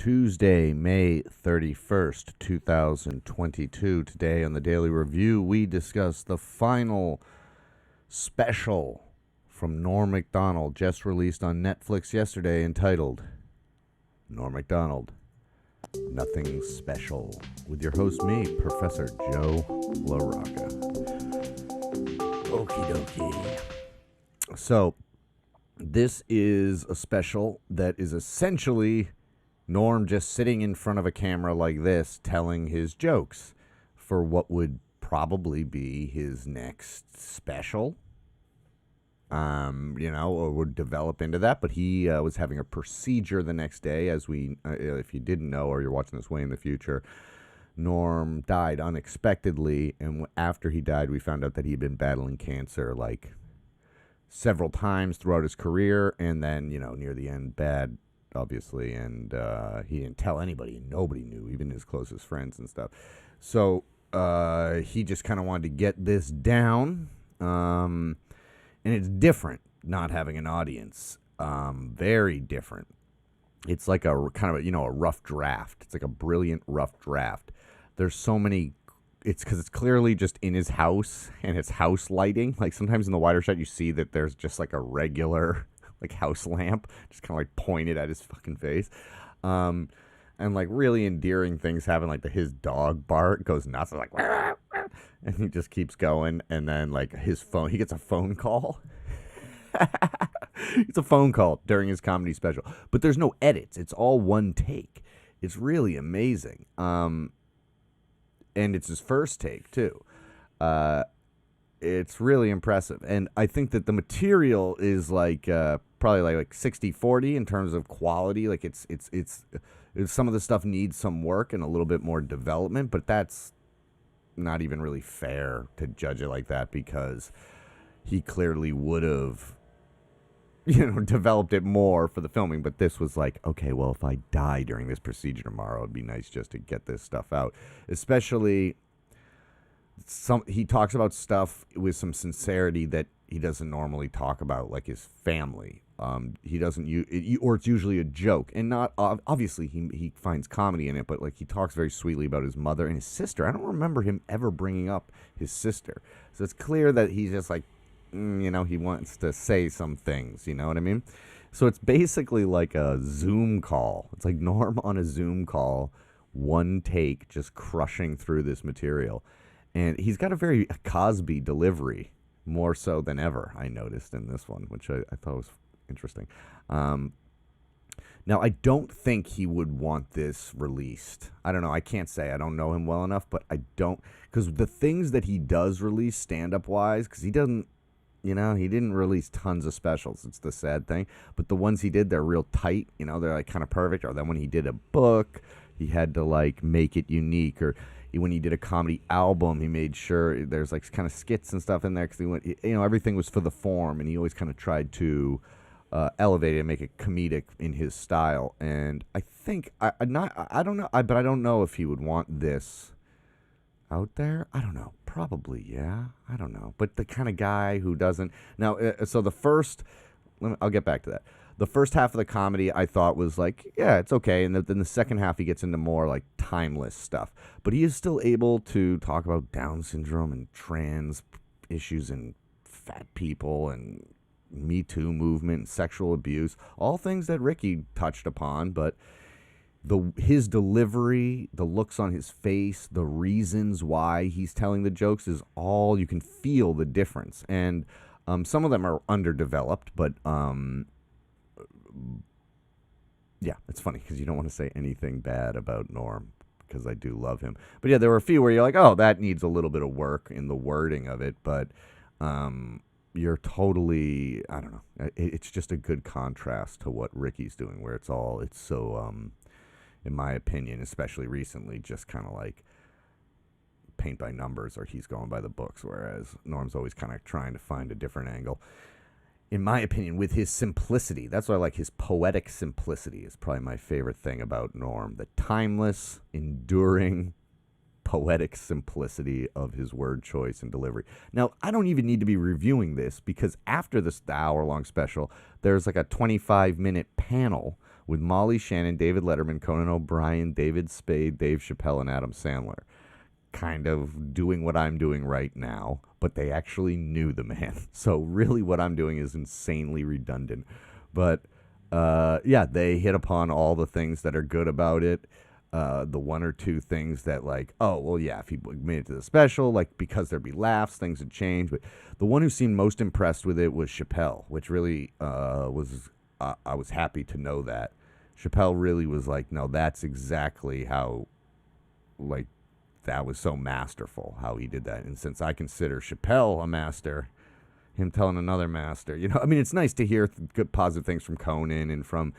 Tuesday, May 31st, 2022. Today on the Daily Review, we discuss the final special from Norm Macdonald, just released on Netflix yesterday, entitled Norm Macdonald, Nothing Special, with your host, me, Professor Joe LaRocca. Okie dokie. So, this is a special that is essentially Norm just sitting in front of a camera like this, telling his jokes for what would probably be his next special, or would develop into that. But he was having a procedure the next day, as if you didn't know or you're watching this way in the future. Norm died unexpectedly, and after he died, we found out that he had been battling cancer like several times throughout his career, and then, near the end, bad, obviously, and he didn't tell anybody, and nobody knew, even his closest friends and stuff. So he just kind of wanted to get this down, and it's different not having an audience, very different. It's like a kind of a rough draft. It's like a brilliant rough draft. There's so many. It's because it's clearly just in his house and his house lighting. Like sometimes in the wider shot, you see that there's just like a regular house lamp, just kind of like pointed at his fucking face. And like really endearing things happen, like his dog Bart goes nuts, like, wah, wah, and he just keeps going. And then like his phone, he gets a phone call. It's a phone call during his comedy special, but there's no edits. It's all one take. It's really amazing. And it's his first take too. It's really impressive. And I think that the material is like probably like 60-40 in terms of quality. Like it's some of the stuff needs some work and a little bit more development, but that's not even really fair to judge it like that, because he clearly would have developed it more for the filming. But this was like, okay, well, if I die during this procedure tomorrow, it'd be nice just to get this stuff out. Especially he talks about stuff with some sincerity that he doesn't normally talk about, like his family. He doesn't or it's usually a joke, and not obviously he finds comedy in it, but like he talks very sweetly about his mother and his sister. I don't remember him ever bringing up his sister, so it's clear that he's just like, he wants to say some things, you know what I mean? So it's basically like a Zoom call. It's like Norm on a Zoom call, one take, just crushing through this material. And he's got a very Cosby delivery, more so than ever, I noticed in this one, which I thought was interesting. Now, I don't think he would want this released. I don't know. I can't say. I don't know him well enough, but I don't. Because the things that he does release stand-up-wise, because he doesn't, he didn't release tons of specials. It's the sad thing. But the ones he did, they're real tight. They're like kind of perfect. Or then when he did a book, he had to like make it unique. Or when he did a comedy album, he made sure there's like kind of skits and stuff in there, because he went, everything was for the form, and he always kind of tried to elevate it and make it comedic in his style. And I think I don't know, but I don't know if he would want this out there. I don't know. Probably, yeah. I don't know. But the kind of guy who doesn't. Now, so the first, I'll get back to that. The first half of the comedy I thought was like, yeah, it's okay. And then the second half, he gets into more like timeless stuff. But he is still able to talk about Down syndrome and trans issues and fat people and Me Too movement and sexual abuse. All things that Ricky touched upon, but his delivery, the looks on his face, the reasons why he's telling the jokes is all, you can feel the difference. And some of them are underdeveloped, but yeah, it's funny because you don't want to say anything bad about Norm, because I do love him. But yeah, there were a few where you're like, oh, that needs a little bit of work in the wording of it, but you're totally, I don't know, it's just a good contrast to what Ricky's doing, where it's so in my opinion, especially recently, just kind of like paint by numbers, or he's going by the books, whereas Norm's always kind of trying to find a different angle. In my opinion, with his simplicity, that's what I like. His poetic simplicity is probably my favorite thing about Norm. The timeless, enduring poetic simplicity of his word choice and delivery. Now, I don't even need to be reviewing this because after the hour-long special, there's like a 25-minute panel with Molly Shannon, David Letterman, Conan O'Brien, David Spade, Dave Chappelle, and Adam Sandler. Kind of doing what I'm doing right now, but they actually knew the man. So really what I'm doing is insanely redundant. But yeah, they hit upon all the things that are good about it. The one or two things that like, oh, well, yeah, if he made it to the special, like because there'd be laughs, things would change. But the one who seemed most impressed with it was Chappelle, which really was, I was happy to know that. Chappelle really was like, no, that's exactly how, like, that was so masterful how he did that. And since I consider Chappelle a master, him telling another master, you know, I mean, it's nice to hear good positive things from Conan and from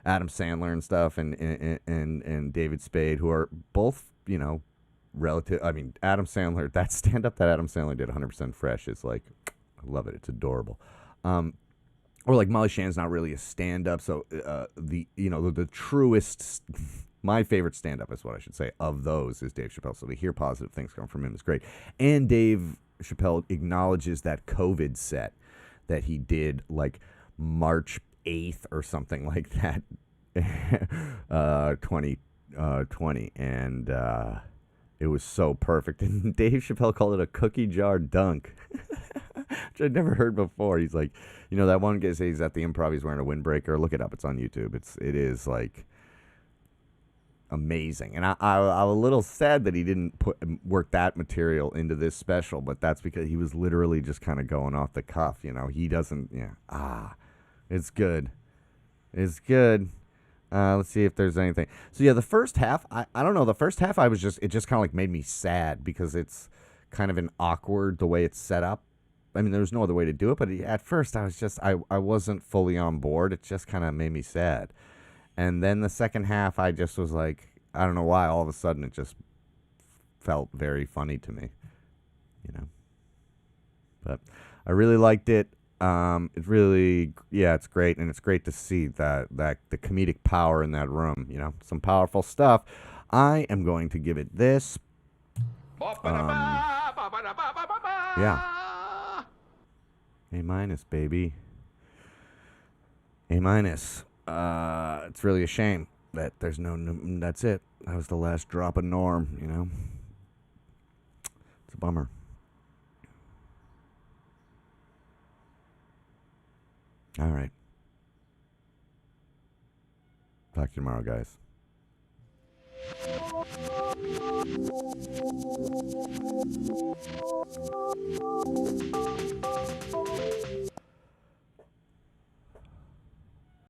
Adam Sandler and stuff and David Spade, who are both, you know, relative. I mean, Adam Sandler, that stand-up that Adam Sandler did 100% Fresh is like, I love it. It's adorable. Or like Molly Shannon's not really a stand-up, so the truest, my favorite stand-up is what I should say, of those is Dave Chappelle. So to hear positive things come from him is great. And Dave Chappelle acknowledges that COVID set that he did like March 8th or something like that, 2020, and it was so perfect. And Dave Chappelle called it a cookie jar dunk, which I'd never heard before. He's like, you know, that one guy says he's at the Improv, he's wearing a windbreaker. Look it up; it's on YouTube. It is like amazing. And I was a little sad that he didn't work that material into this special, but that's because he was literally just kind of going off the cuff. You know, he doesn't. Yeah, it's good. It's good. Let's see if there's anything. So yeah, the first half, I don't know. The first half, it just kind of like made me sad because it's kind of an awkward the way it's set up. I mean, there's no other way to do it, but at first I wasn't fully on board. It just kind of made me sad. And then the second half, I just was like, I don't know why, all of a sudden it just felt very funny to me, you know. But I really liked it. It's really, it's great, and it's great to see that the comedic power in that room, you know, some powerful stuff. I am going to give it this. A-, baby. A-. It's really a shame that there's that's it. That was the last drop of Norm, you know. It's a bummer. All right. Talk to you tomorrow, guys.